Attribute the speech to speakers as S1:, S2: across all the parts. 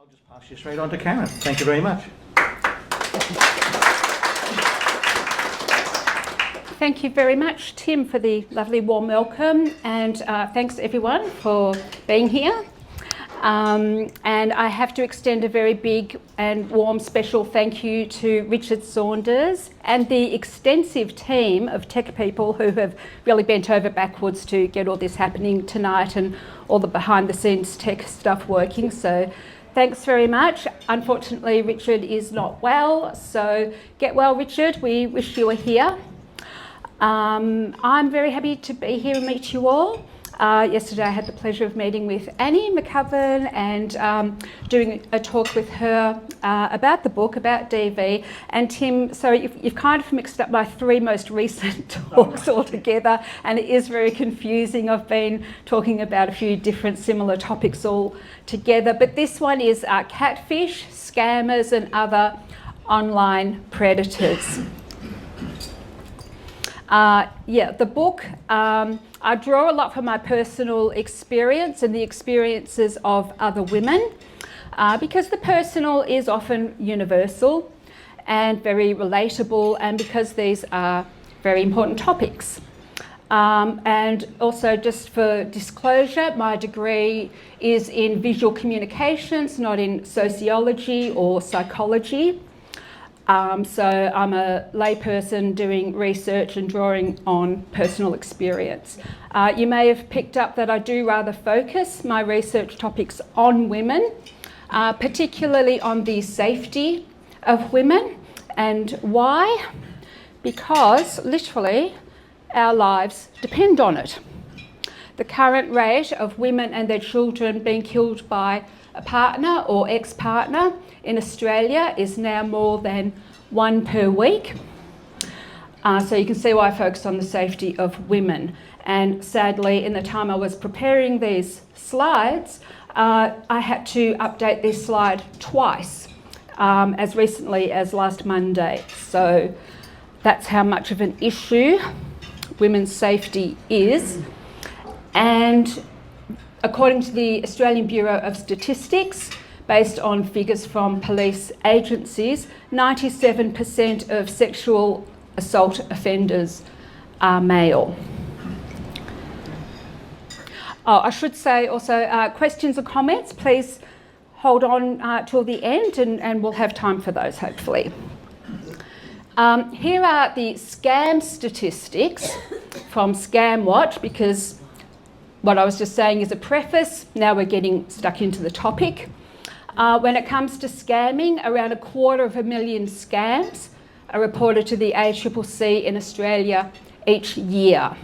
S1: I'll just pass you straight on to Karen. Thank you very much.
S2: Thank you very much, Tim, for the lovely warm welcome, and thanks everyone for being here. And I have to extend a very big and warm special thank you to Richard Saunders and the extensive team of tech people who have really bent over backwards to get all this happening tonight and all the behind the scenes tech stuff working. So thanks very much. Unfortunately, Richard is not well, so get well, Richard. We wish you were here. I'm very happy to be here and meet you all. Yesterday I had the pleasure of meeting with Annie McCoven and doing a talk with her about the book, about DV. And Tim, so you've kind of mixed up my three most recent talks altogether, and it is very confusing. I've been talking about a few different similar topics all together, but this one is catfish, scammers and other online predators. The book, I draw a lot from my personal experience and the experiences of other women because the personal is often universal and very relatable, and because these are very important topics. And also, just for disclosure, my degree is in visual communications, not in sociology or psychology. So I'm a layperson doing research and drawing on personal experience. You may have picked up that I do rather focus my research topics on women, particularly on the safety of women. And why? Because literally our lives depend on it. The current rate of women and their children being killed by a partner or ex-partner in Australia is now more than 1 per week. So you can see why I focus on the safety of women. And sadly, in the time I was preparing these slides, I had to update this slide twice, as recently as last Monday. So that's how much of an issue women's safety is. And according to the Australian Bureau of Statistics, based on figures from police agencies, 97% of sexual assault offenders are male. Oh, I should say also, questions or comments, please hold on till the end and we'll have time for those, hopefully. Here are the scam statistics from ScamWatch, because what I was just saying is a preface. Now we're getting stuck into the topic. When it comes to scamming, around 250,000 scams are reported to the ACCC in Australia each year.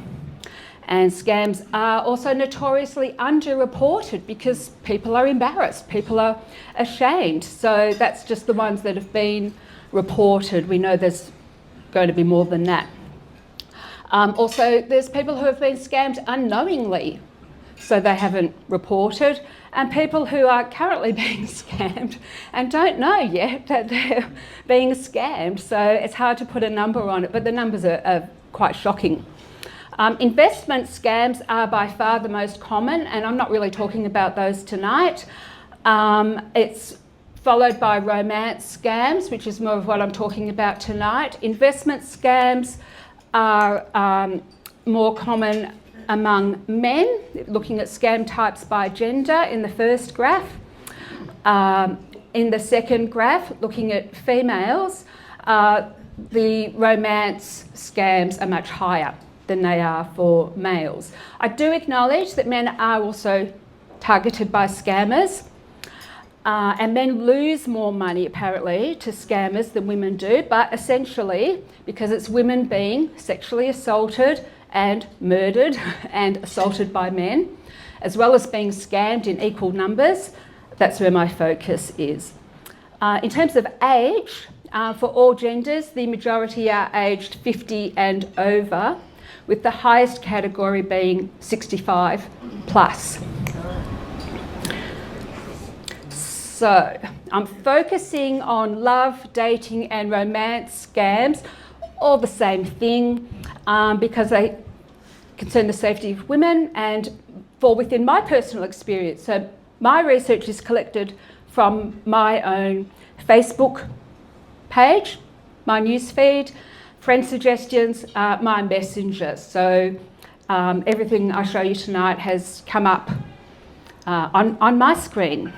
S2: And scams are also notoriously underreported because people are embarrassed, people are ashamed. So that's just the ones that have been reported. We know there's going to be more than that. Also, there's people who have been scammed unknowingly, so they haven't reported, and people who are currently being scammed and don't know yet that they're being scammed. So it's hard to put a number on it, but the numbers are quite shocking. Investment scams are by far the most common, and I'm not really talking about those tonight. It's followed by romance scams, which is more of what I'm talking about tonight. Investment scams are more common among men, looking at scam types by gender in the first graph. In the second graph, looking at females, the romance scams are much higher than they are for males. I do acknowledge that men are also targeted by scammers, and men lose more money apparently to scammers than women do, but essentially because it's women being sexually assaulted and murdered and assaulted by men, as well as being scammed in equal numbers, that's where my focus is. In terms of age, for all genders, the majority are aged 50 and over, with the highest category being 65 plus. So I'm focusing on love, dating and romance scams, all the same thing, because they concern the safety of women and fall within my personal experience. So my research is collected from my own Facebook page, my newsfeed, friend suggestions, my messenger. So everything I show you tonight has come up on my screen.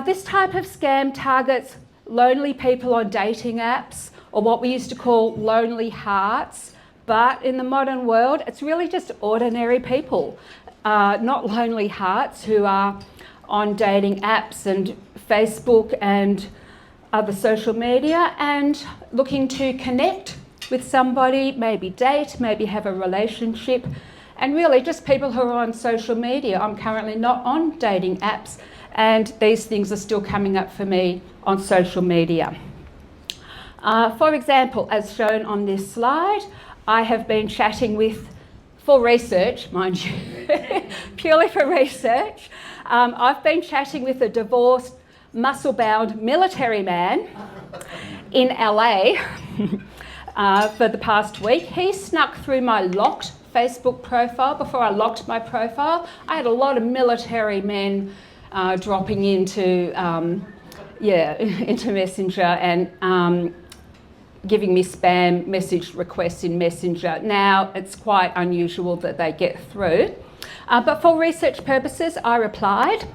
S2: This type of scam targets lonely people on dating apps, or what we used to call lonely hearts. But in the modern world, it's really just ordinary people, not lonely hearts, who are on dating apps and Facebook and other social media and looking to connect with somebody, maybe date, maybe have a relationship, and really just people who are on social media. I'm currently not on dating apps, and these things are still coming up for me on social media. For example, as shown on this slide, I have been chatting with, for research, mind you, purely for research, I've been chatting with a divorced, muscle-bound military man in LA for the past week. He snuck through my locked Facebook profile. Before I locked my profile, I had a lot of military men dropping into Messenger and giving me spam message requests in Messenger. Now, it's quite unusual that they get through. But for research purposes, I replied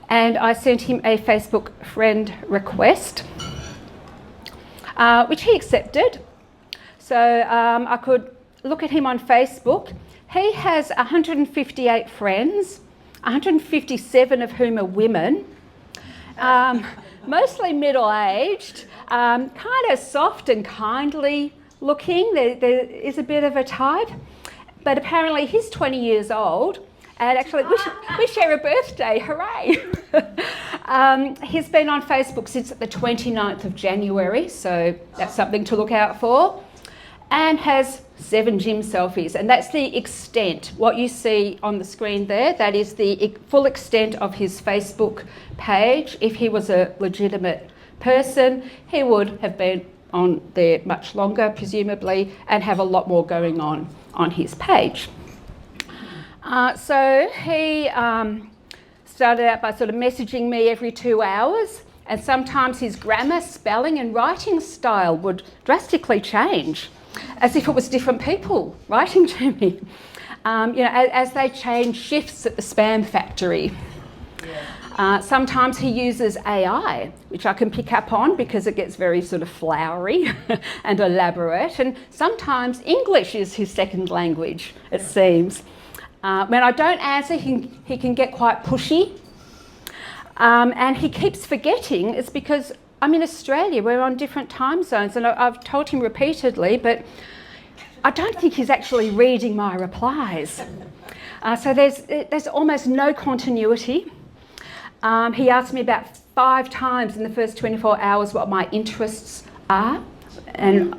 S2: and I sent him a Facebook friend request, which he accepted. So I could look at him on Facebook. He has 158 friends, 157 of whom are women, mostly middle-aged, kind of soft and kindly looking. There is a bit of a type, but apparently he's 20 years old, and actually we share a birthday, hooray! He's been on Facebook since the 29th of January, so that's something to look out for, and has 7 gym selfies, and that's the extent. What you see on the screen there, that is the full extent of his Facebook page. If he was a legitimate person, he would have been on there much longer, presumably, and have a lot more going on his page. So he started out by sort of messaging me every 2 hours, and sometimes his grammar, spelling and writing style would drastically change, as if it was different people writing to me, as they change shifts at the spam factory. Sometimes he uses AI, which I can pick up on because it gets very sort of flowery and elaborate, and sometimes English is his second language, it seems. When I don't answer, he can get quite pushy, and he keeps forgetting it's because I'm in Australia, we're on different time zones, and I've told him repeatedly, but I don't think he's actually reading my replies. So there's almost no continuity. He asked me about 5 times in the first 24 hours what my interests are, and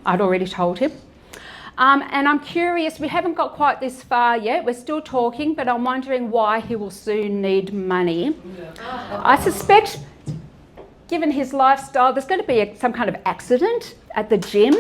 S2: I'd already told him. And I'm curious, we haven't got quite this far yet, we're still talking, but I'm wondering why he will soon need money. I suspect, given his lifestyle, there's going to be some kind of accident at the gym.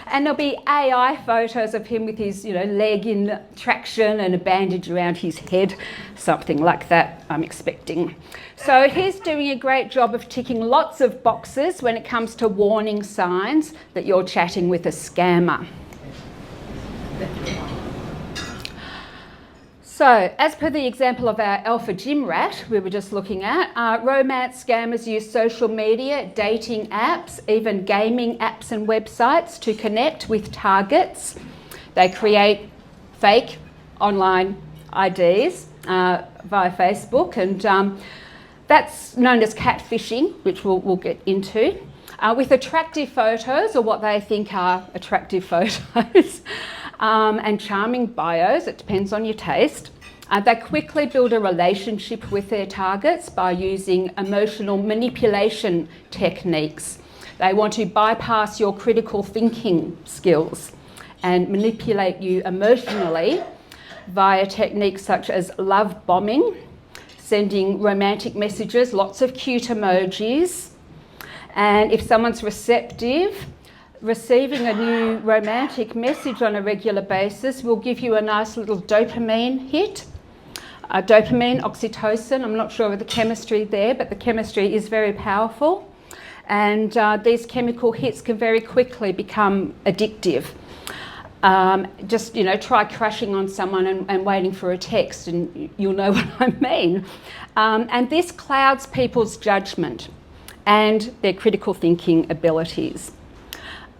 S2: And there'll be AI photos of him with his leg in traction and a bandage around his head, something like that I'm expecting. So he's doing a great job of ticking lots of boxes when it comes to warning signs that you're chatting with a scammer. So, as per the example of our alpha gym rat we were just looking at, romance scammers use social media, dating apps, even gaming apps and websites to connect with targets. They create fake online IDs via Facebook, and that's known as catfishing, which we'll get into, with attractive photos, or what they think are attractive photos, and charming bios. It depends on your taste. They quickly build a relationship with their targets by using emotional manipulation techniques. They want to bypass your critical thinking skills and manipulate you emotionally via techniques such as love bombing, sending romantic messages, lots of cute emojis, and if someone's receptive, receiving a new romantic message on a regular basis will give you a nice little dopamine hit. Dopamine, oxytocin, I'm not sure of the chemistry there, but the chemistry is very powerful. And these chemical hits can very quickly become addictive. Just, try crushing on someone and waiting for a text, and you'll know what I mean. And this clouds people's judgment and their critical thinking abilities.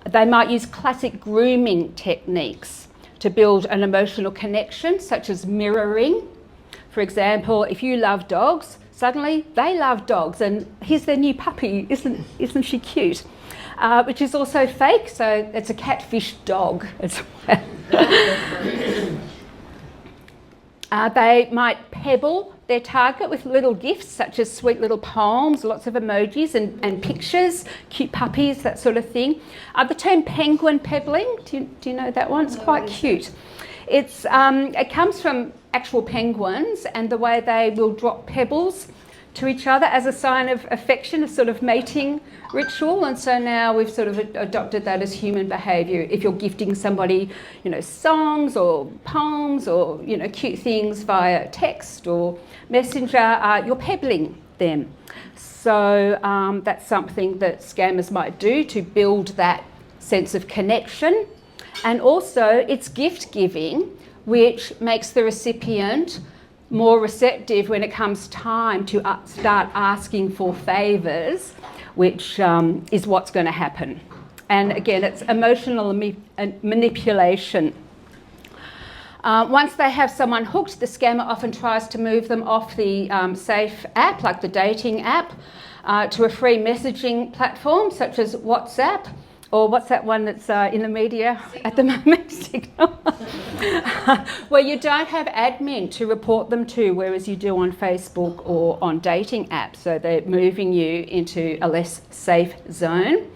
S2: They might use classic grooming techniques to build an emotional connection, such as mirroring. For example, if you love dogs, suddenly they love dogs, and here's their new puppy, isn't she cute? Which is also fake, so it's a catfish dog as well. They might pebble their target with little gifts, such as sweet little poems, lots of emojis and pictures, cute puppies, that sort of thing. The term penguin pebbling, do you know that one? It's quite cute. It comes from actual penguins and the way they will drop pebbles to each other as a sign of affection, a sort of mating ritual. And so now we've sort of adopted that as human behaviour. If you're gifting somebody, songs or poems or, cute things via text or messenger, you're pebbling them. So that's something that scammers might do to build that sense of connection. And also it's gift giving, which makes the recipient more receptive when it comes time to start asking for favours, which is what's going to happen. And again, it's emotional manipulation. Once they have someone hooked, the scammer often tries to move them off the safe app, like the dating app, to a free messaging platform such as WhatsApp. Or what's that one that's in the media at the moment? Signal. Where you don't have admin to report them to, whereas you do on Facebook or on dating apps. So they're moving you into a less safe zone.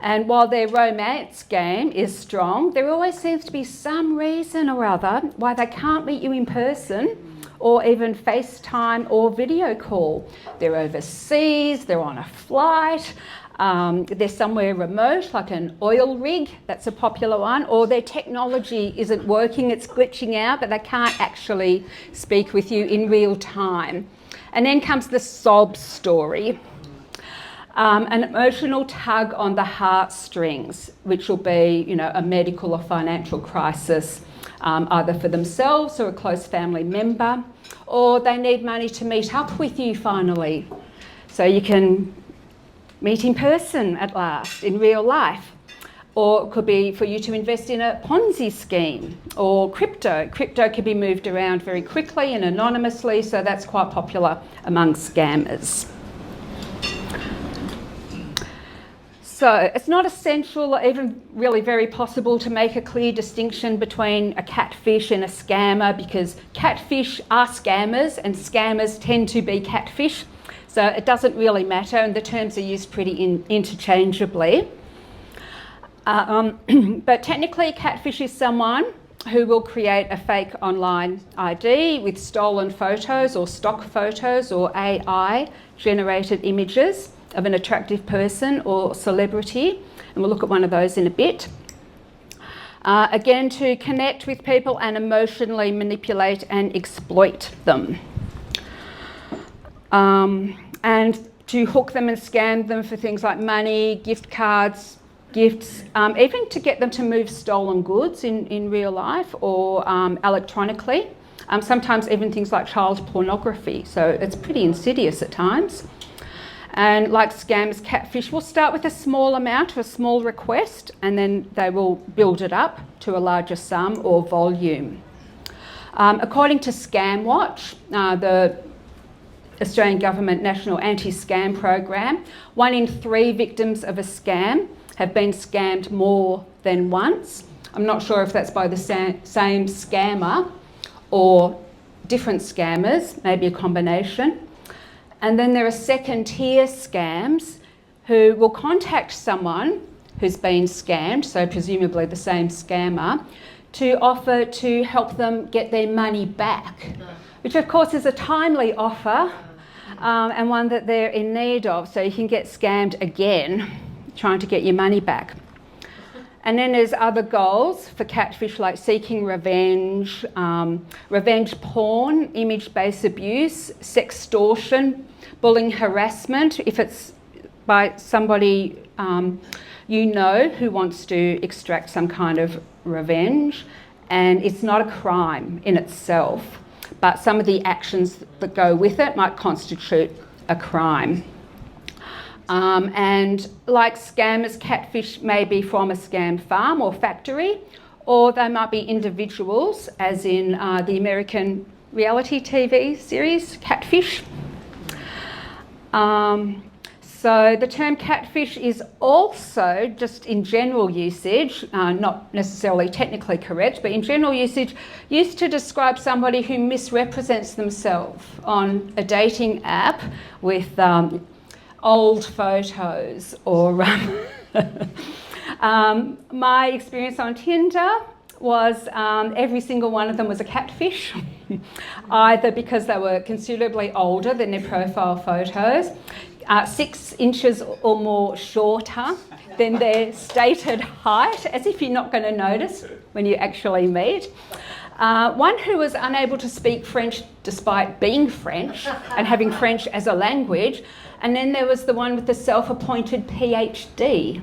S2: And while their romance game is strong, there always seems to be some reason or other why they can't meet you in person or even FaceTime or video call. They're overseas, they're on a flight, they're somewhere remote, like an oil rig, that's a popular one, or their technology isn't working, it's glitching out, but they can't actually speak with you in real time. And then comes the sob story. An emotional tug on the heartstrings, which will be, a medical or financial crisis, either for themselves or a close family member, or they need money to meet up with you finally, so you can meet in person at last, in real life. Or it could be for you to invest in a Ponzi scheme or crypto. Crypto can be moved around very quickly and anonymously, so that's quite popular among scammers. So it's not essential or even really very possible to make a clear distinction between a catfish and a scammer, because catfish are scammers and scammers tend to be catfish. So it doesn't really matter, and the terms are used pretty interchangeably. But technically, a catfish is someone who will create a fake online ID with stolen photos or stock photos or AI-generated images of an attractive person or celebrity, and we'll look at one of those in a bit. Again, to connect with people and emotionally manipulate and exploit them. And to hook them and scam them for things like money, gift cards, gifts, even to get them to move stolen goods in real life or electronically. Sometimes even things like child pornography, so it's pretty insidious at times. And like scams, catfish will start with a small amount or a small request, and then they will build it up to a larger sum or volume. According to ScamWatch, the Australian Government National Anti-Scam Program, 1 in 3 victims of a scam have been scammed more than once. I'm not sure if that's by the same scammer or different scammers, maybe a combination. And then there are second-tier scams who will contact someone who's been scammed, so presumably the same scammer, to offer to help them get their money back, which of course is a timely offer and one that they're in need of, so you can get scammed again trying to get your money back. And then there's other goals for catfish like seeking revenge, revenge porn, image-based abuse, sextortion, bullying, harassment, if it's by somebody you know who wants to extract some kind of revenge. And it's not a crime in itself, but some of the actions that go with it might constitute a crime. And like scammers, catfish may be from a scam farm or factory, or they might be individuals, as in the American reality TV series, Catfish. So the term catfish is also, just in general usage, not necessarily technically correct, but in general usage, used to describe somebody who misrepresents themselves on a dating app with old photos or my experience on Tinder was every single one of them was a catfish, either because they were considerably older than their profile photos, 6 inches or more shorter than their stated height, as if you're not going to notice when you actually meet. One who was unable to speak French despite being French and having French as a language. And then there was the one with the self-appointed PhD.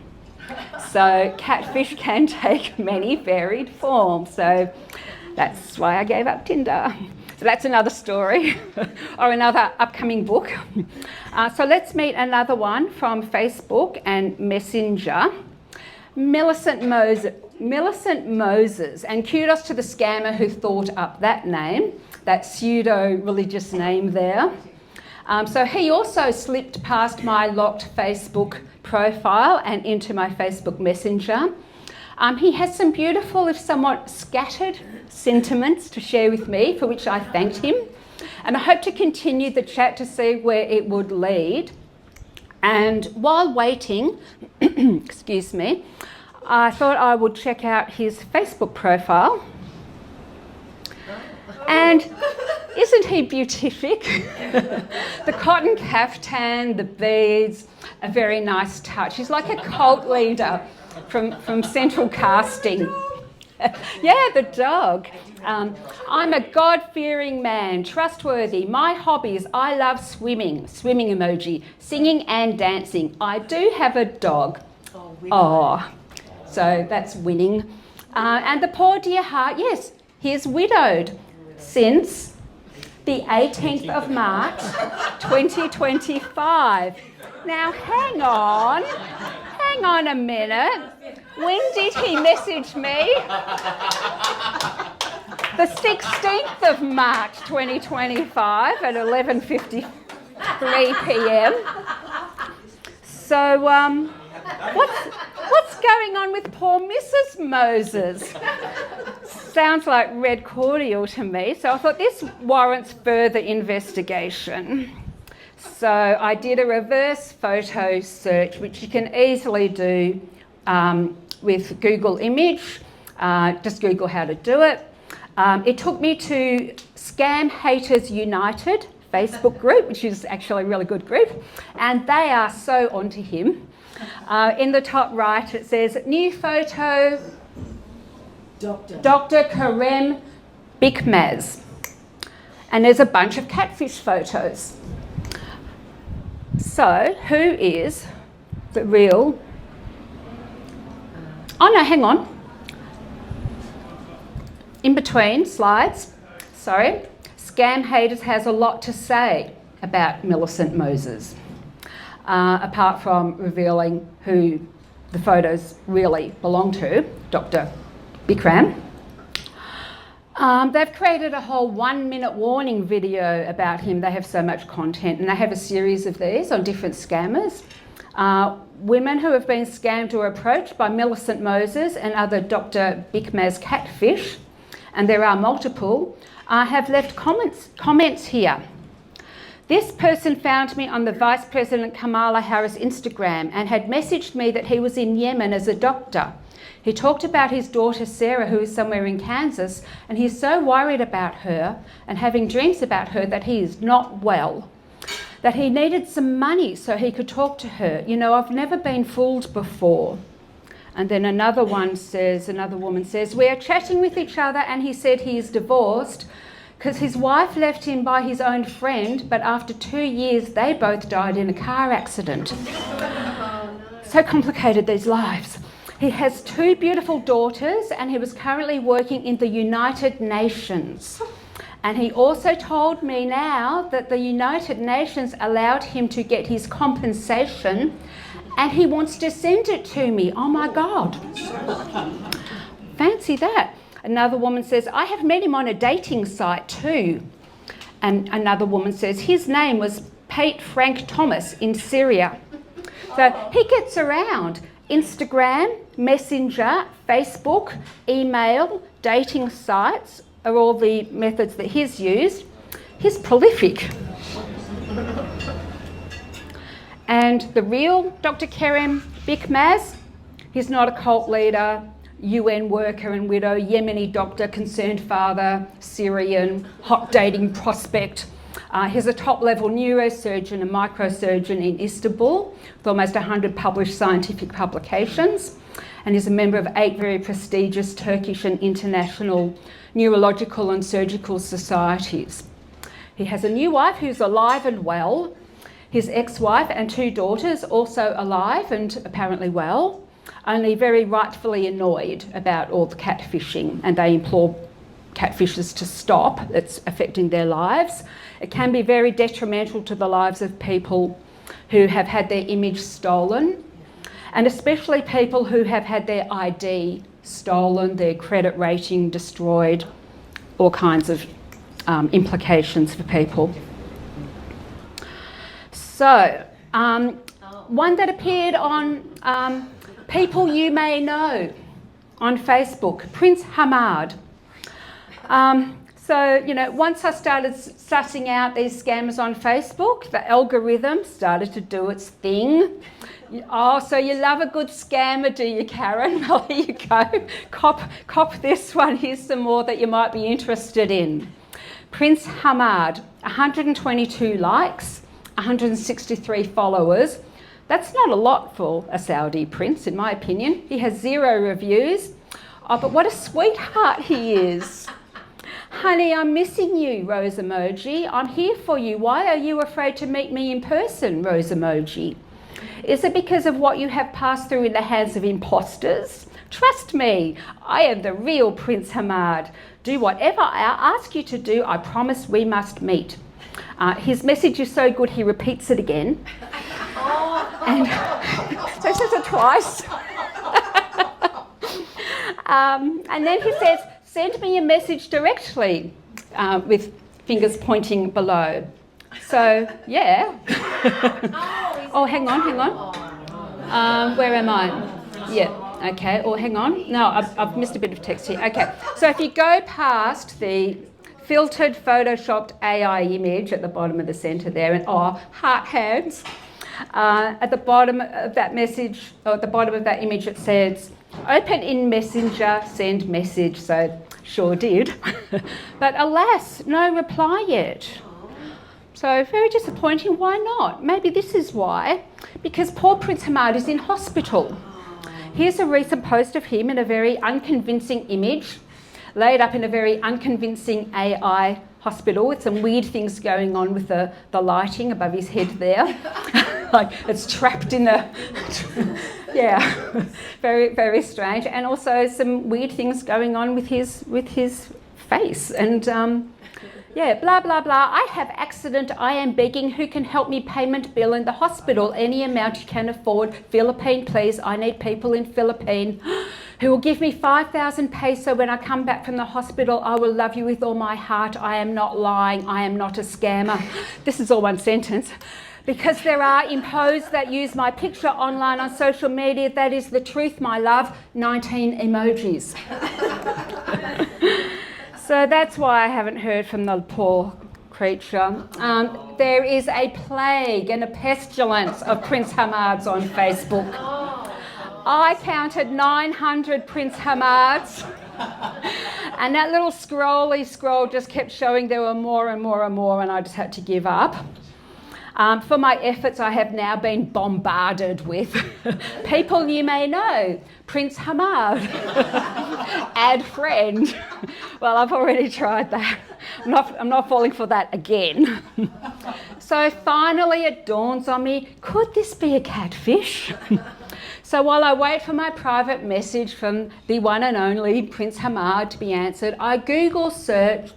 S2: So catfish can take many varied forms. So that's why I gave up Tinder. So that's another story or another upcoming book. So let's meet another one from Facebook and Messenger. Millicent Moses, and kudos to the scammer who thought up that name, that pseudo-religious name there. So he also slipped past my locked Facebook profile and into my Facebook Messenger. He has some beautiful, if somewhat scattered, sentiments to share with me, for which I thanked him. And I hope to continue the chat to see where it would lead. And while waiting, excuse me, I thought I would check out his Facebook profile. And isn't he beatific? The cotton caftan, the beads, a very nice touch. He's like a cult leader from Central Casting. Yeah, the dog. I'm a God-fearing man, trustworthy. My hobbies, I love swimming emoji, singing and dancing. I do have a dog. Oh, so that's winning. And the poor dear heart, yes, he is widowed since the 18th of March 2025. Now hang on a minute. When did he message me? The 16th of March 2025 at 11:53 p.m. So what's going on with poor Mrs. Moses? Sounds like red cordial to me. So I thought this warrants further investigation. So I did a reverse photo search, which you can easily do with Google Image. Just Google how to do it. It took me to Scam Haters United Facebook group, which is actually a really good group, and they are so onto him. In the top right it says, new photo, Dr. Karen Bijkersma. And there's a bunch of catfish photos. So who is the real... Oh no, hang on. In between slides, sorry, Scam Haters has a lot to say about Millicent Moses, apart from revealing who the photos really belong to, Dr. Bijkersma. They've created a whole 1-minute warning video about him. They have so much content, and they have a series of these on different scammers. Women who have been scammed or approached by Millicent Moses and other Dr. Bijkersma's catfish, and there are multiple, have left comments here. This person found me on the Vice President Kamala Harris Instagram and had messaged me that he was in Yemen as a doctor. He talked about his daughter Sarah, who is somewhere in Kansas, and he's so worried about her and having dreams about her that he is not well, that he needed some money so he could talk to her. You know, I've never been fooled before. And then another woman says, we are chatting with each other and he said he is divorced because his wife left him by his own friend, but after 2 years they both died in a car accident. So complicated, these lives. He has 2 beautiful daughters and he was currently working in the United Nations. And he also told me now that the United Nations allowed him to get his compensation and he wants to send it to me. Oh my God. Fancy that. Another woman says, I have met him on a dating site too. And another woman says, his name was Pate Frank Thomas in Syria. So he gets around. Instagram, Messenger, Facebook, email, dating sites are all the methods that he's used. He's prolific. And the real Dr. Karen Bijkersma, he's not a cult leader, UN worker and widow, Yemeni doctor, concerned father, Syrian, hot dating prospect. He's a top-level neurosurgeon and microsurgeon in Istanbul with almost 100 published scientific publications, and is a member of 8 very prestigious Turkish and international neurological and surgical societies. He has a new wife who's alive and well, his ex-wife and 2 daughters also alive and apparently well, only very rightfully annoyed about all the catfishing, and they implore catfishers to stop. It's affecting their lives. It can be very detrimental to the lives of people who have had their image stolen, and especially people who have had their ID stolen, their credit rating destroyed, all kinds of implications for people. So, one that appeared on People You May Know on Facebook, Prince Hamad. So, you know, once I started sussing out these scammers on Facebook, the algorithm started to do its thing. Oh, so you love a good scammer, do you, Karen? Well, here you go. Cop this one. Here's some more that you might be interested in. Prince Hamad, 122 likes, 163 followers. That's not a lot for a Saudi prince, in my opinion. He has 0 reviews. Oh, but what a sweetheart he is. Honey, I'm missing you, rose emoji. I'm here for you. Why are you afraid to meet me in person, rose emoji? Is it because of what you have passed through in the hands of imposters? Trust me, I am the real Prince Hamad. Do whatever I ask you to do. I promise we must meet. His message is so good he repeats it again. And so he says it twice. And then he says, send me a message directly, with fingers pointing below. So, yeah. Oh, hang on. Where am I? Yeah, okay. Oh, hang on. No, I've missed a bit of text here. Okay, so if you go past the filtered, photoshopped AI image at the bottom of the centre there, and heart hands. At the bottom of that message, or at the bottom of that image, it says, open in Messenger, send message. So, sure did. But alas, no reply yet. So, very disappointing. Why not? Maybe this is why. Because poor Prince Hamad is in hospital. Here's a recent post of him in a very unconvincing image, laid up in a very unconvincing AI hospital with some weird things going on with the lighting above his head there. Like it's trapped in the... yeah, very, very strange. And also some weird things going on with his face. And yeah, blah, blah, blah. I have accident. I am begging. Who can help me payment bill in the hospital? Any amount you can afford. Philippine, please. I need people in Philippine who will give me 5,000 peso when I come back from the hospital. I will love you with all my heart. I am not lying. I am not a scammer. This is all one sentence. Because there are impos that use my picture online on social media. That is the truth, my love. 19 emojis. So that's why I haven't heard from the poor creature. There is a plague and a pestilence of Prince Hamads on Facebook. I counted 900 Prince Hamads, and that little scroll just kept showing there were more and more and more, and I just had to give up. For my efforts, I have now been bombarded with people you may know. Prince Hamad, add friend. Well, I've already tried that. I'm not falling for that again. So finally it dawns on me, could this be a catfish? So while I wait for my private message from the one and only Prince Hamad to be answered, I Google search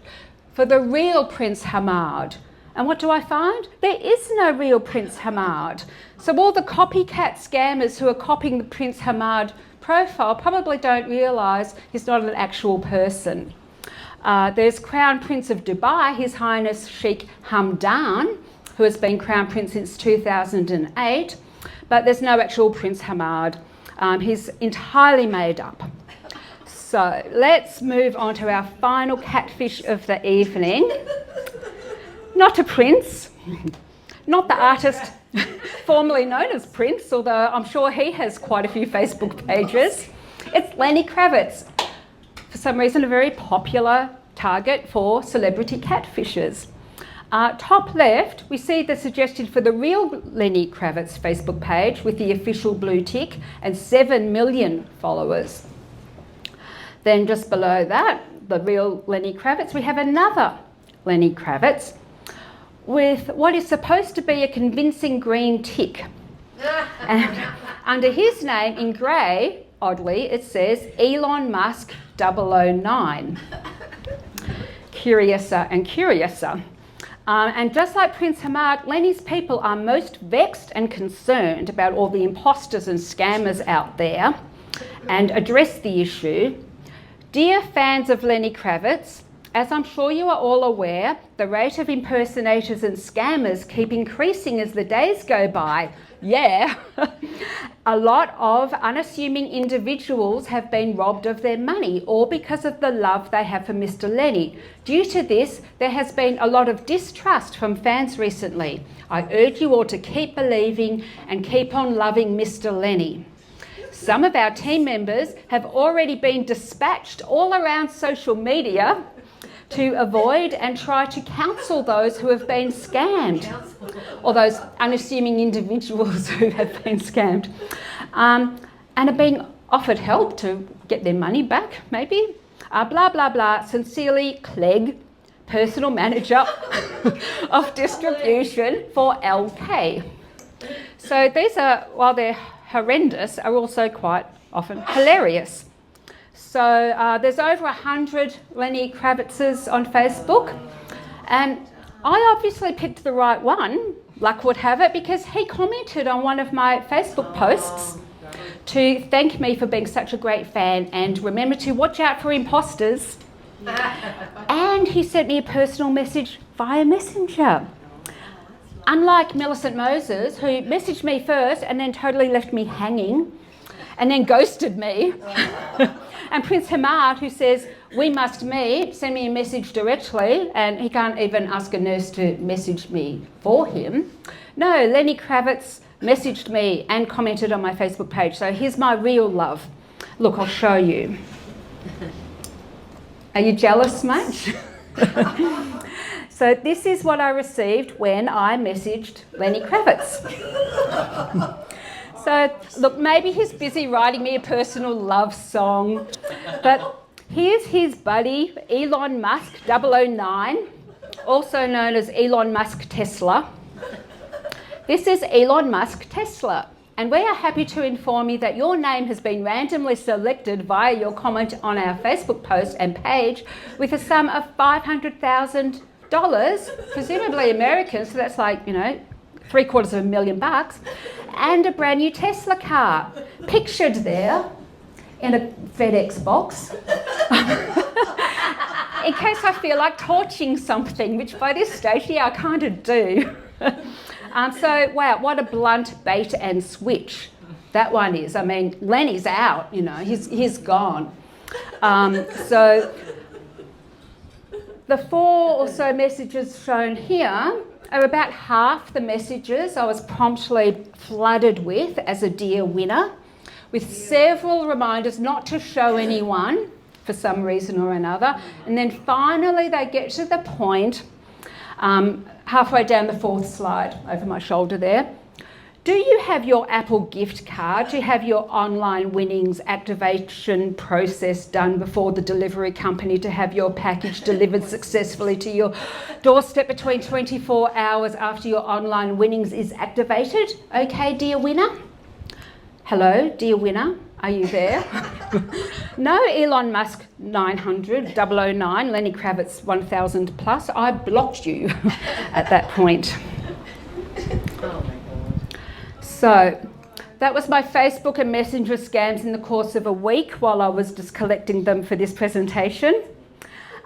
S2: for the real Prince Hamad. And what do I find? There is no real Prince Hamad. So all the copycat scammers who are copying the Prince Hamad profile probably don't realise he's not an actual person. There's Crown Prince of Dubai, His Highness Sheikh Hamdan, who has been Crown Prince since 2008, but there's no actual Prince Hamad. He's entirely made up. So let's move on to our final catfish of the evening. Not a prince, not the artist formerly known as Prince, although I'm sure he has quite a few Facebook pages. It's Lenny Kravitz. For some reason, a very popular target for celebrity catfishers. Top left, we see the suggestion for the real Lenny Kravitz Facebook page with the official blue tick and 7 million followers. Then just below that, the real Lenny Kravitz, we have another Lenny Kravitz with what is supposed to be a convincing green tick. And under his name in grey, oddly, it says Elon Musk 009. Curiouser and curiouser. And just like Prince Hamad, Lenny's people are most vexed and concerned about all the imposters and scammers out there and address the issue. Dear fans of Lenny Kravitz, as I'm sure you are all aware, the rate of impersonators and scammers keep increasing as the days go by. Yeah. A lot of unassuming individuals have been robbed of their money, all because of the love they have for Mr. Lenny. Due to this, there has been a lot of distrust from fans recently. I urge you all to keep believing and keep on loving Mr. Lenny. Some of our team members have already been dispatched all around social media to avoid and try to counsel those who have been scammed, or those unassuming individuals who have been scammed, and are being offered help to get their money back, maybe. Blah, blah, blah. Sincerely, Clegg, personal manager of distribution for LK. So these are, while they're horrendous, are also quite often hilarious. So there's over 100 Lenny Kravitzes on Facebook, and I obviously picked the right one, luck would have it, because he commented on one of my Facebook posts to thank me for being such a great fan and remember to watch out for imposters. And he sent me a personal message via Messenger. Unlike Millicent Moses, who messaged me first and then totally left me hanging and then ghosted me. And Prince Hamad, who says, we must meet, send me a message directly, and he can't even ask a nurse to message me for him. No, Lenny Kravitz messaged me and commented on my Facebook page. So here's my real love. Look, I'll show you. Are you jealous much? So this is what I received when I messaged Lenny Kravitz. So look, maybe he's busy writing me a personal love song, but here's his buddy, Elon Musk 009, also known as Elon Musk Tesla. This is Elon Musk Tesla, and we are happy to inform you that your name has been randomly selected via your comment on our Facebook post and page with a sum of $500,000, presumably American, so that's like, $750,000, and a brand new Tesla car, pictured there in a FedEx box. In case I feel like torching something, which by this stage, I kind of do. So, wow, what a blunt bait and switch that one is. I mean, Lenny's out, he's gone. So the 4 or so messages shown here are about half the messages I was promptly flooded with as a dear winner, with several reminders not to show anyone for some reason or another. And then finally they get to the point halfway down the 4th slide, over my shoulder there. Do you have your Apple gift card? Do you have your online winnings activation process done before the delivery company to have your package delivered successfully to your doorstep between 24 hours after your online winnings is activated? Okay, dear winner? Hello, dear winner, are you there? No, Elon Musk 900, 009, Lenny Kravitz 1000 plus. I blocked you at that point. So that was my Facebook and Messenger scams in the course of a week while I was just collecting them for this presentation.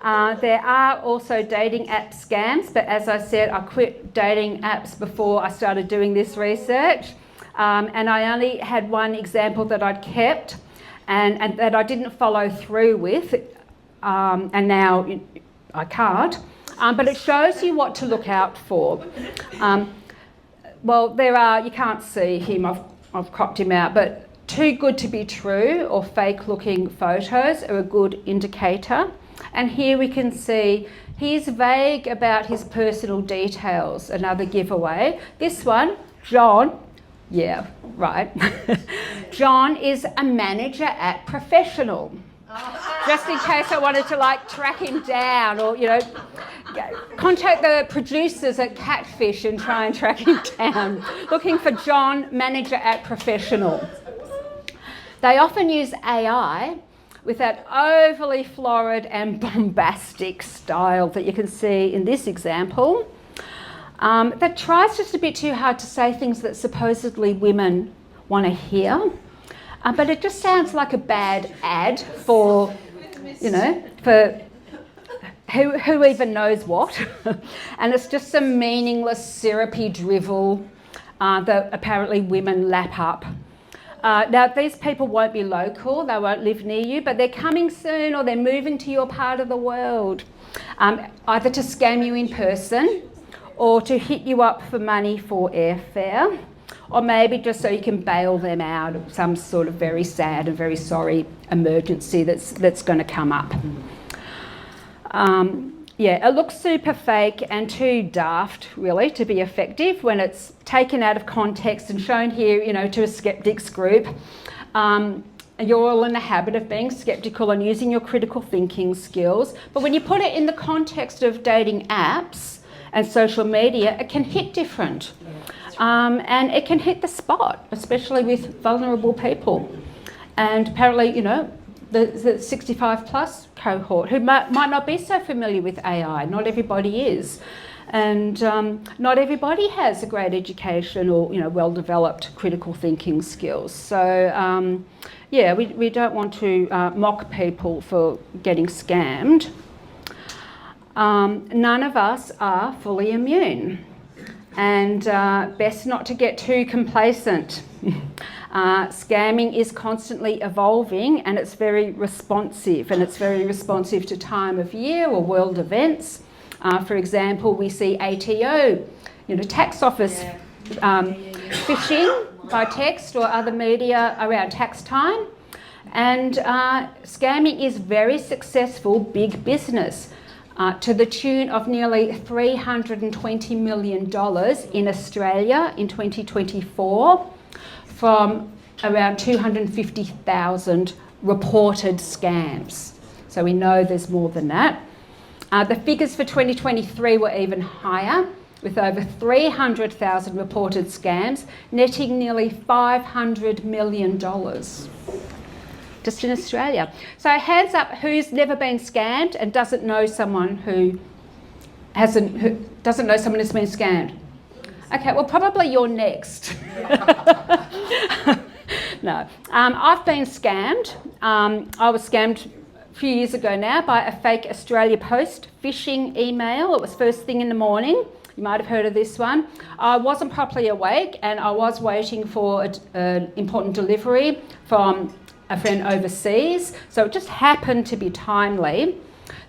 S2: There are also dating app scams, but as I said, I quit dating apps before I started doing this research. And I only had one example that I'd kept and that I didn't follow through with, and now I can't. But it shows you what to look out for. Well, there are, you can't see him, I've cropped him out, but too good to be true or fake looking photos are a good indicator. And here we can see he's vague about his personal details, another giveaway. This one, John, yeah, right. John is a manager at Professional. Just in case I wanted to like track him down or, you know, contact the producers at CATFISH and try and track him down. Looking for John, manager at Professional. They often use AI with that overly florid and bombastic style that you can see in this example. That tries just a bit too hard to say things that supposedly women want to hear. But it just sounds like a bad ad for, you know, for who even knows what. And it's just some meaningless, syrupy drivel that apparently women lap up. Now, these people won't be local, they won't live near you, but they're coming soon or they're moving to your part of the world, either to scam you in person or to hit you up for money for airfare, or maybe just so you can bail them out of some sort of very sad and very sorry emergency that's going to come up. Yeah, it looks super fake and too daft, really, to be effective when it's taken out of context and shown here, you know, to a skeptics group. You're all in the habit of being skeptical and using your critical thinking skills, but when you put it in the context of dating apps and social media, it can hit different. And it can hit the spot, especially with vulnerable people. And apparently, you know, the 65 plus cohort who might not be so familiar with AI. Not everybody is. And not everybody has a great education or, you know, well-developed critical thinking skills. So, yeah, we don't want to mock people for getting scammed. None of us are fully immune. And best not to get too complacent. Scamming is constantly evolving and it's very responsive, and it's very responsive to time of year or world events. For example, we see ATO, you know, tax office phishing by text or other media around tax time. And scamming is very successful big business. To the tune of nearly $320 million in Australia in 2024 from around 250,000 reported scams. So we know there's more than that. The figures for 2023 were even higher, with over 300,000 reported scams, netting nearly $500 million. Just in Australia. So hands up who's never been scammed and doesn't know someone who doesn't know someone who's been scammed. Okay, well probably you're next. No, I've been scammed. I was scammed a few years ago now by a fake Australia Post phishing email. It was first thing in the morning. You might have heard of this one. I wasn't properly awake and I was waiting for an important delivery from a friend overseas, so it just happened to be timely.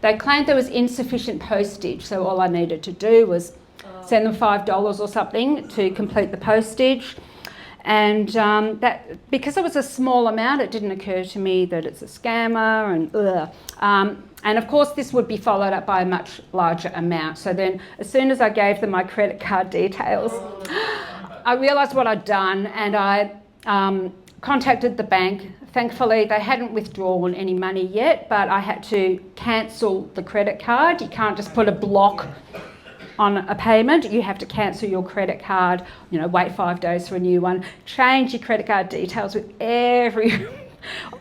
S2: They claimed there was insufficient postage, so all I needed to do was send them $5 or something to complete the postage. And that, because it was a small amount, it didn't occur to me that it's a scammer. And And of course, this would be followed up by a much larger amount. So then, as soon as I gave them my credit card details, I realised what I'd done, and I contacted the bank. Thankfully, they hadn't withdrawn any money yet, but I had to cancel the credit card. You can't just put a block on a payment. You have to cancel your credit card, wait 5 days for a new one, change your credit card details with every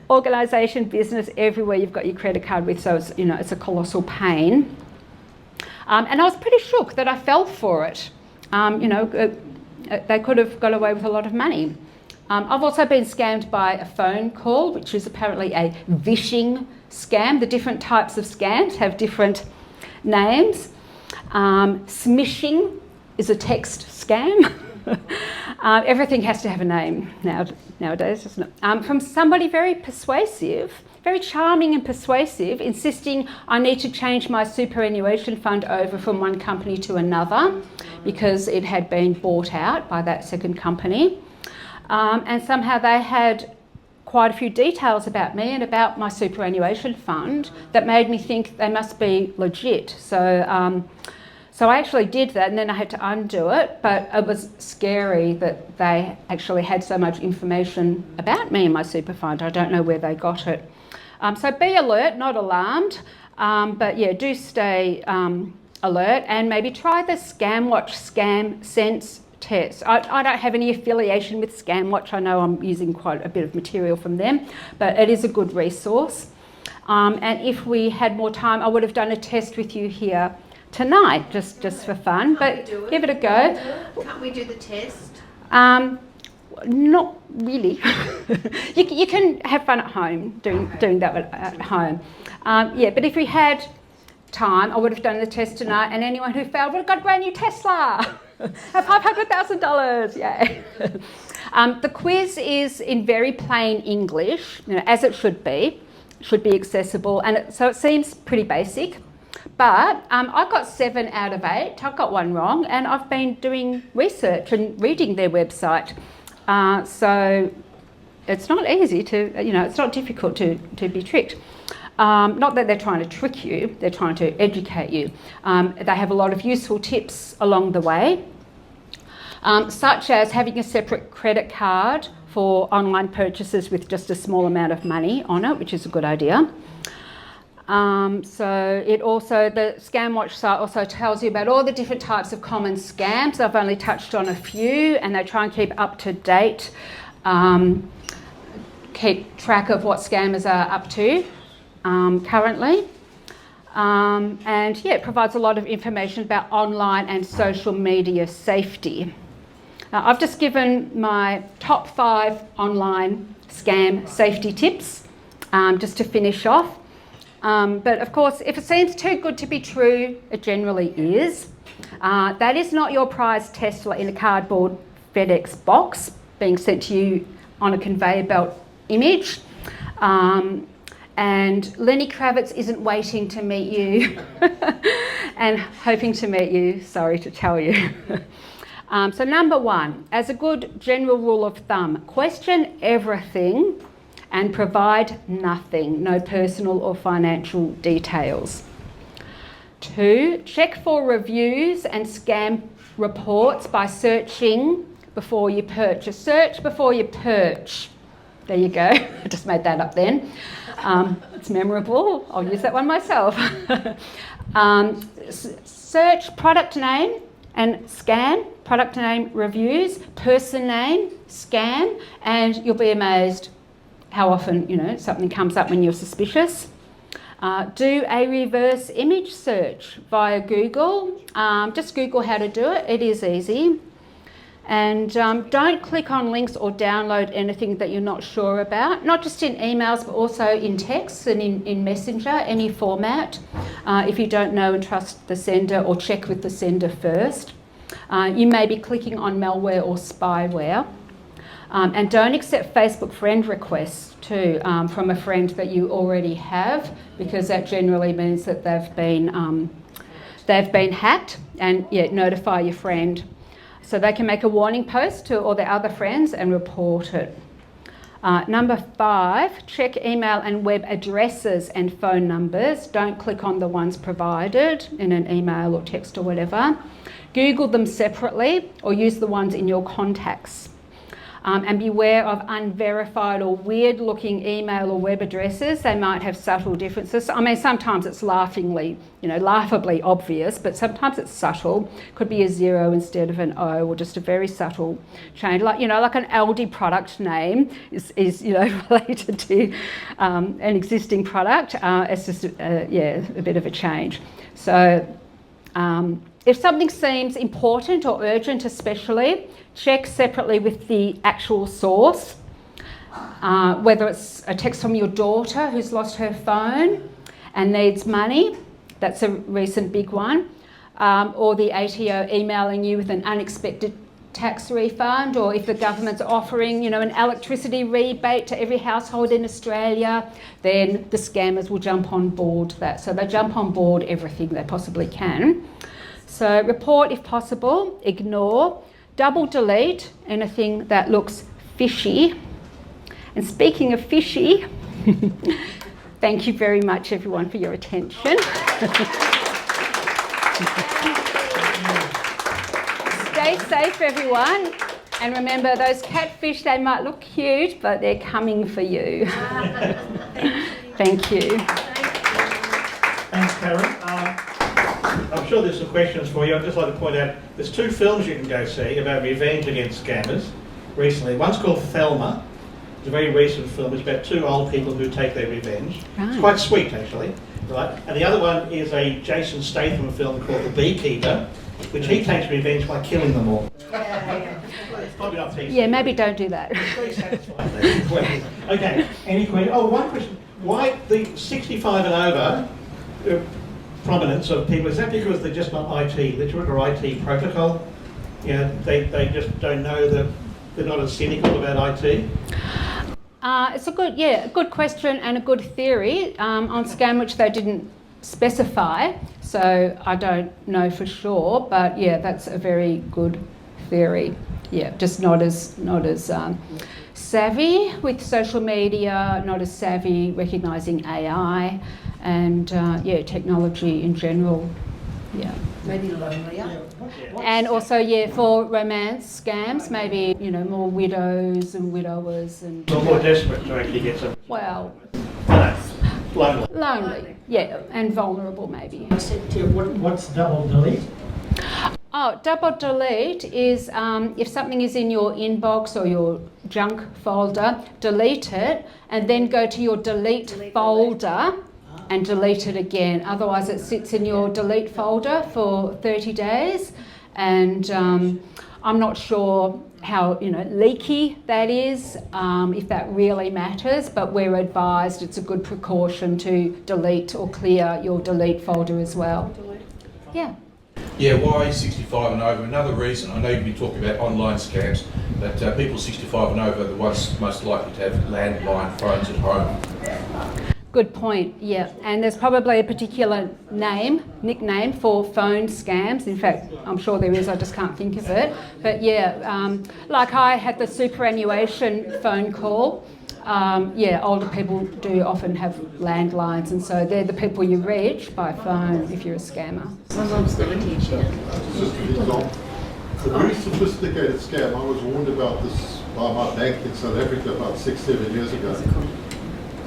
S2: organisation, business, everywhere you've got your credit card with, so it's a colossal pain. And I was pretty shook that I fell for it. They could have got away with a lot of money. I've also been scammed by a phone call, which is apparently a phishing scam. The different types of scams have different names. Smishing is a text scam. Everything has to have a name nowadays, doesn't it? From somebody very persuasive, very charming and persuasive, insisting I need to change my superannuation fund over from one company to another because it had been bought out by that second company. And somehow they had quite a few details about me and about my superannuation fund that made me think they must be legit. So I actually did that, and then I had to undo it, but it was scary that they actually had so much information about me and my super fund. I don't know where they got it. So be alert, not alarmed, but yeah, do stay alert, and maybe try the ScamWatch Scam Sense test. I don't have any affiliation with ScamWatch. I know I'm using quite a bit of material from them, but it is a good resource. And if we had more time, I would have done a test with you here tonight, just for fun, but give it a go.
S3: Can't we do the test?
S2: Not really. you can have fun at home doing that at home. Yeah, but if we had time, I would have done the test tonight, and anyone who failed would have got a brand new Tesla. $500,000, yay. The quiz is in very plain English, as it should be accessible, and so it seems pretty basic. But I got 7 out of 8. I got one wrong, and I've been doing research and reading their website. So it's not easy to, it's not difficult to be tricked. Not that they're trying to trick you, they're trying to educate you. They have a lot of useful tips along the way, such as having a separate credit card for online purchases with just a small amount of money on it, which is a good idea. So the ScamWatch site also tells you about all the different types of common scams. I've only touched on a few, and they try and keep up to date, keep track of what scammers are up to currently. And yeah, it provides a lot of information about online and social media safety. Now, I've just given my top 5 online scam safety tips just to finish off. But of course, if it seems too good to be true, it generally is. That is not your prized Tesla in a cardboard FedEx box being sent to you on a conveyor belt image. And Lenny Kravitz isn't waiting to meet you and hoping to meet you, sorry to tell you. So number 1, as a good general rule of thumb, question everything and provide nothing, no personal or financial details. 2, check for reviews and scam reports by searching before you purchase. Search before you perch. There you go. I just made that up then. It's memorable. I'll use that one myself. Search product name and scan, product name reviews, person name, scan, and you'll be amazed how often, something comes up when you're suspicious. Do a reverse image search via Google. Just Google how to do it. It is easy. And don't click on links or download anything that you're not sure about, not just in emails, but also in texts and in Messenger, any format, if you don't know and trust the sender, or check with the sender first. You may be clicking on malware or spyware. And don't accept Facebook friend requests too from a friend that you already have, because that generally means that they've been hacked, and notify your friend so they can make a warning post to all their other friends and report it. Number 5, check email and web addresses and phone numbers. Don't click on the ones provided in an email or text or whatever. Google them separately or use the ones in your contacts. And beware of unverified or weird-looking email or web addresses. They might have subtle differences. I mean, sometimes it's laughably obvious, but sometimes it's subtle. Could be a 0 instead of an O, or just a very subtle change. Like an Aldi product name is related to an existing product. It's just a bit of a change. So. If something seems important or urgent especially, check separately with the actual source, whether it's a text from your daughter who's lost her phone and needs money, that's a recent big one, or the ATO emailing you with an unexpected tax refund, or if the government's offering, an electricity rebate to every household in Australia, then the scammers will jump on board that. So they jump on board everything they possibly can. So report if possible, ignore, double delete anything that looks fishy. And speaking of fishy, thank you very much everyone for your attention. Stay safe everyone, and remember those catfish, they might look cute but they're coming for you. Thank you.
S1: Thanks, Karen. I'm sure there's some questions for you. I'd just like to point out there's 2 films you can go see about revenge against scammers recently. One's called Thelma. It's a very recent film. It's about 2 old people who take their revenge. Right. It's quite sweet, actually. Right? And the other one is a Jason Statham film called The Beekeeper, which he takes revenge by killing them all. It's probably not PC.
S2: Yeah, maybe don't do that.
S1: It's very satisfying. Okay, any question? Oh, one question. Why the 65 and over prominence of people, is that because they're just not IT literate or IT protocol? They just don't know that they're not as cynical about IT?
S2: It's a good question and a good theory on scam, which they didn't specify, so I don't know for sure, but yeah, that's a very good theory. Yeah, just not as savvy with social media, not as savvy recognising AI, and technology in general. Yeah.
S4: Maybe lonelier.
S2: And also, for romance scams, maybe, more widows and widowers and...
S1: Well, more desperate to actually get some...
S2: Well...
S1: Lonely.
S2: Yeah, and vulnerable maybe.
S5: What's double delete?
S2: Oh, double delete is if something is in your inbox or your junk folder, delete it and then go to your delete folder and delete it again. Otherwise it sits in your delete folder for 30 days and I'm not sure how leaky that is, if that really matters, but we're advised it's a good precaution to delete or clear your delete folder as well. Yeah.
S6: Yeah, why 65 and over? Another reason, I know you've been talking about online scams, but people 65 and over are the ones most likely to have landline phones at home.
S2: Good point, yeah. And there's probably a particular nickname for phone scams. In fact, I'm sure there is, I just can't think of it. But yeah, like I had the superannuation phone call. Older people do often have landlines, and so they're the people you reach by phone if you're a scammer.
S4: Sometimes the teacher.
S7: Just an example. A very sophisticated scam. I was warned about this by my bank in South Africa about 6-7 years ago.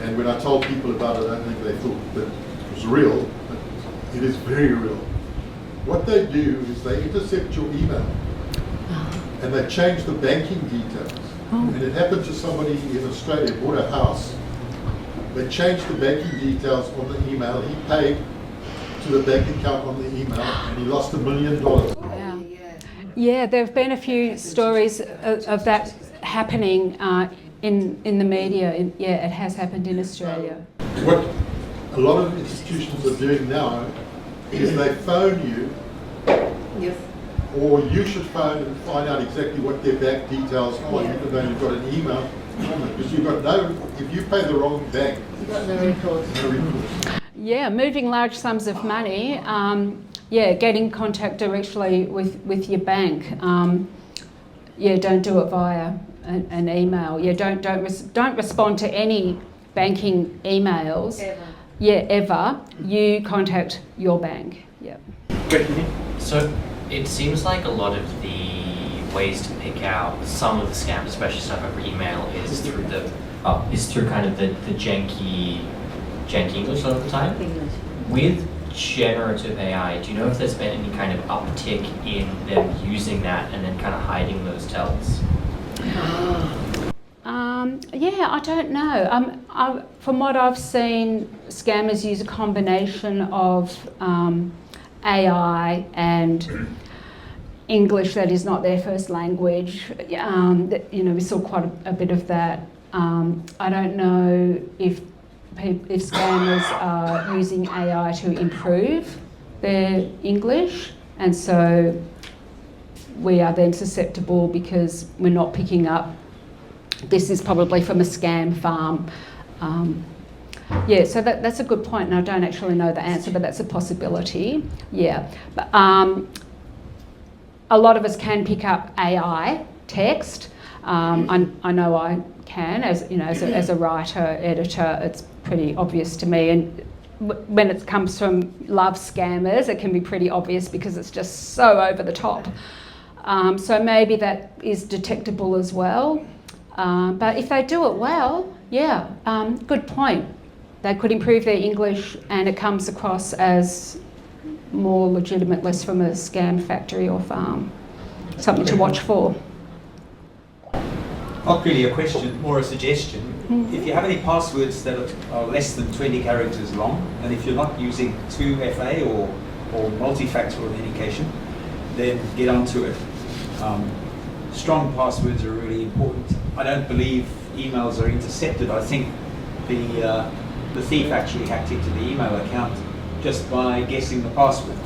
S7: And when I told people about it, I don't think they thought that it was real, but it is very real. What they do is they intercept your email and they change the banking details. And it happened to somebody in Australia, bought a house. They changed the banking details on the email. He paid to the bank account on the email and he lost $1 million.
S2: Yeah, there have been a few stories of that happening in the media. It has happened in Australia.
S7: What a lot of institutions are doing now is they phone you,
S4: Yes.
S7: or you should phone and find out exactly what their bank details are, even though you've got an email from them. Because you've got if you pay the wrong bank,
S4: You've got no recourse.
S7: no recourse.
S2: Yeah, moving large sums of money, get in contact directly with your bank. yeah, don't do it via an email. Yeah, don't respond to any banking emails.
S4: Ever.
S2: Yeah, ever. You contact your bank. Yeah.
S8: So it seems like a lot of the ways to pick out some of the scams, especially stuff over email, is through kind of the janky English a lot of the time. With generative AI, do you know if there's been any kind of uptick in them using that and then kind of hiding those tells?
S2: Yeah, I don't know. From what I've seen, scammers use a combination of AI and English that is not their first language. We saw quite a bit of that. I don't know if scammers are using AI to improve their English, and so we are then susceptible because we're not picking up. This is probably from a scam farm. So that's a good point, and I don't actually know the answer, but that's a possibility. Yeah, but a lot of us can pick up AI text. I know I can, as a writer, editor. It's pretty obvious to me, and when it comes from love scammers, it can be pretty obvious because it's just so over the top. So maybe that is detectable as well. But if they do it well, good point. They could improve their English and it comes across as more legitimate, less from a scam factory or farm. Something to watch for.
S9: Not really a question, more a suggestion. If you have any passwords that are less than 20 characters long, and if you're not using 2FA or multi-factor authentication, then get onto it. Strong passwords are really important. I don't believe emails are intercepted. I think the thief actually hacked into the email account just by guessing the password.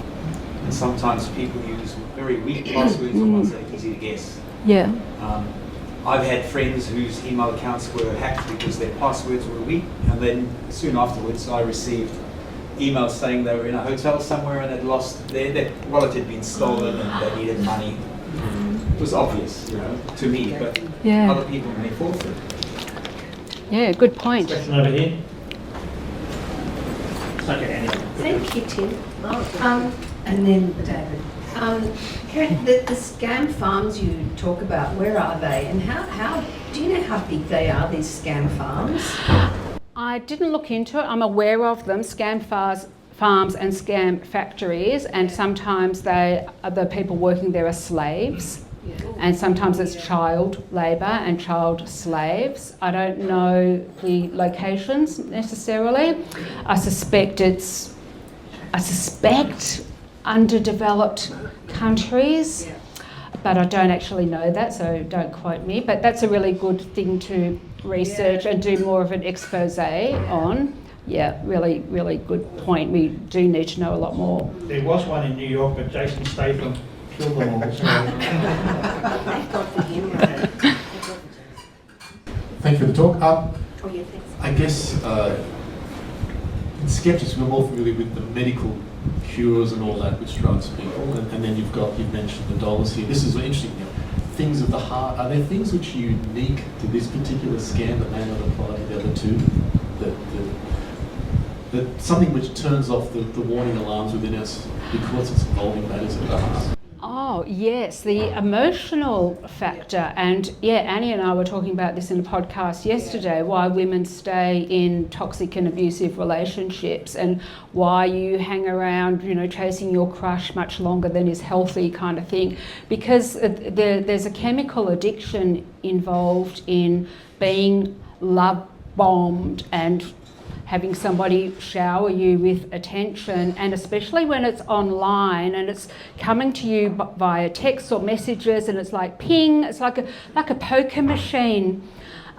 S9: And sometimes people use very weak passwords or ones that are easy to guess.
S2: Yeah.
S9: I've had friends whose email accounts were hacked because their passwords were weak, and then soon afterwards I received emails saying they were in a hotel somewhere and had lost their wallet had been stolen and they needed money. It was obvious, to me, but other people may fall for it.
S2: Yeah, good point.
S1: Question over here. Okay, Annie.
S3: Thank you, Tim.
S4: And then David.
S3: Karen, the scam farms you talk about, where are they, and how do you know how big they are, these scam farms?
S2: I didn't look into it. I'm aware of them, scam farms and scam factories, and sometimes the people working there are slaves, and sometimes it's child labour and child slaves. I don't know the locations necessarily. I suspect underdeveloped countries, but I don't actually know that, so don't quote me. But that's a really good thing to research and do more of an expose on. Yeah, really, really good point. We do need to know a lot more.
S1: There was one in New York, but Jason Statham killed them all. So.
S3: Thank God for him, right?
S10: Thank you for the talk.
S3: Oh, yeah, thanks.
S10: I guess in Skeptics we're more familiar with the medical cures and all that which drives people, and then you've mentioned the dollars here. This is interesting. Things of the heart. Are there things which are unique to this particular scam that may not apply to the other two? That something which turns off the warning alarms within us because it's involving matters of the heart.
S2: Oh, yes, the emotional factor. And Annie and I were talking about this in a podcast yesterday, why women stay in toxic and abusive relationships and why you hang around, chasing your crush much longer than is healthy kind of thing. Because there's a chemical addiction involved in being love bombed and having somebody shower you with attention, and especially when it's online and it's coming to you via text or messages, and it's like ping, it's like a poker machine,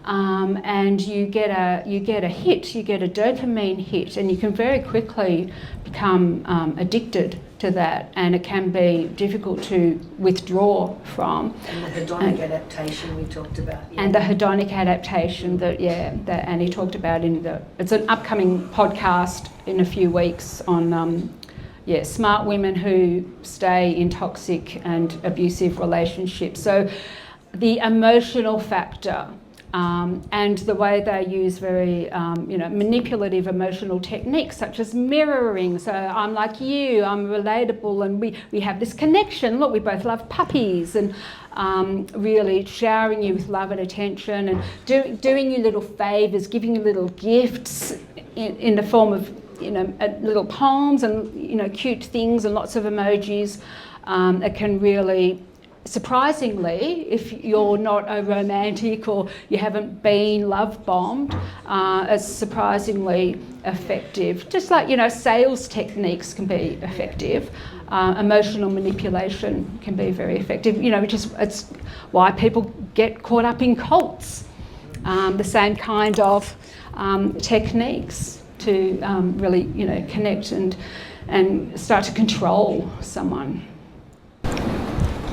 S2: and you get a hit, you get a dopamine hit, and you can very quickly become addicted to that, and it can be difficult to withdraw from.
S4: And the hedonic adaptation we talked about. Yeah.
S2: And the hedonic adaptation that Annie talked about it's an upcoming podcast in a few weeks on smart women who stay in toxic and abusive relationships. So the emotional factor. And the way they use very, manipulative emotional techniques such as mirroring. So I'm like you, I'm relatable, and we have this connection. Look, we both love puppies, and really showering you with love and attention, and doing you little favours, giving you little gifts in the form of little poems and cute things and lots of emojis. It can really, surprisingly, if you're not a romantic or you haven't been love bombed, it's surprisingly effective. Just like, sales techniques can be effective, emotional manipulation can be very effective, it's why people get caught up in cults. The same kind of techniques to really, connect and start to control someone.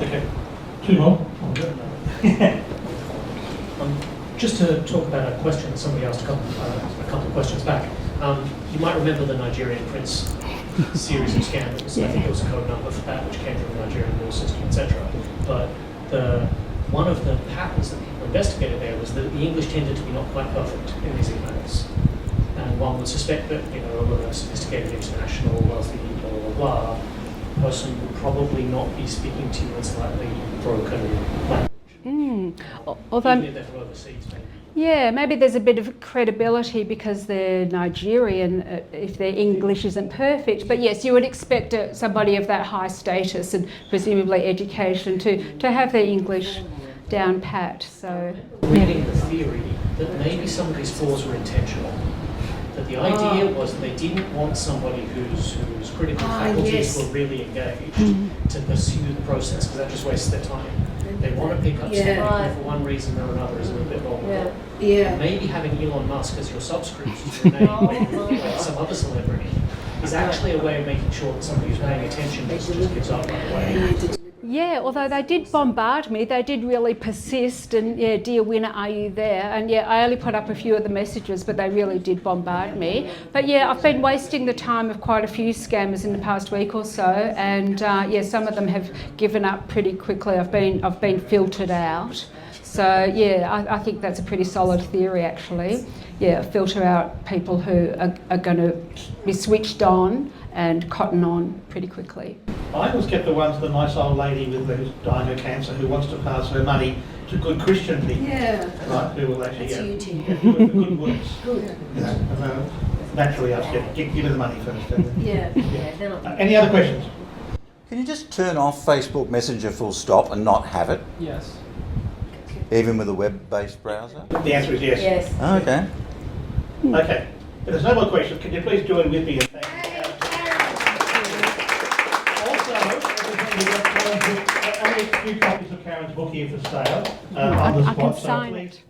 S1: Okay. Two more.
S5: Just to talk about a question that somebody asked a couple of questions back. You might remember the Nigerian Prince series of scandals. I think there was a code number for that, which came from the Nigerian law system, etc. But one of the patterns that people investigated there was that the English tended to be not quite perfect in these emails. And one would suspect that, a sophisticated international, wealthy, blah, blah, blah, person would probably not be speaking to you in slightly broken language.
S2: Although,
S5: even if they're from overseas, maybe.
S2: Yeah, maybe there's a bit of credibility because they're Nigerian if their English isn't perfect. But yes, you would expect somebody of that high status and presumably education to have their English down pat. So,
S5: reading the theory that maybe some of these flaws were intentional. That the idea was that they didn't want somebody whose critical faculties were really engaged to pursue the process, because that just wastes their time. They want to pick up somebody who, for one reason or another, is a little bit vulnerable. And maybe having Elon Musk as your subscript to your name, like some other celebrity, is actually a way of making sure that somebody who's paying attention just gives up right away.
S2: yeah, although they did bombard me, they did really persist and, dear winner, are you there? And I only put up a few of the messages, but they really did bombard me. But I've been wasting the time of quite a few scammers in the past week or so, and some of them have given up pretty quickly. I've been filtered out. So I think that's a pretty solid theory actually. Filter out people who are going to be switched on and cotton on pretty quickly.
S1: I always get the nice old lady who's dying of cancer who wants to pass her money to good Christian people. Right, who will actually do the good works.
S3: Good.
S1: Naturally, I'll give her the money first.
S3: Any
S1: other questions?
S11: Can you just turn off Facebook Messenger full stop and not have it?
S5: Yes.
S11: Even with a web-based browser?
S1: The answer is yes.
S3: Yes.
S11: Oh, okay.
S1: Okay. If there's no more questions, can you please join with me in thanking Karen? Also, only a few copies of Karen's book here for sale on the spot.
S2: I can sign it.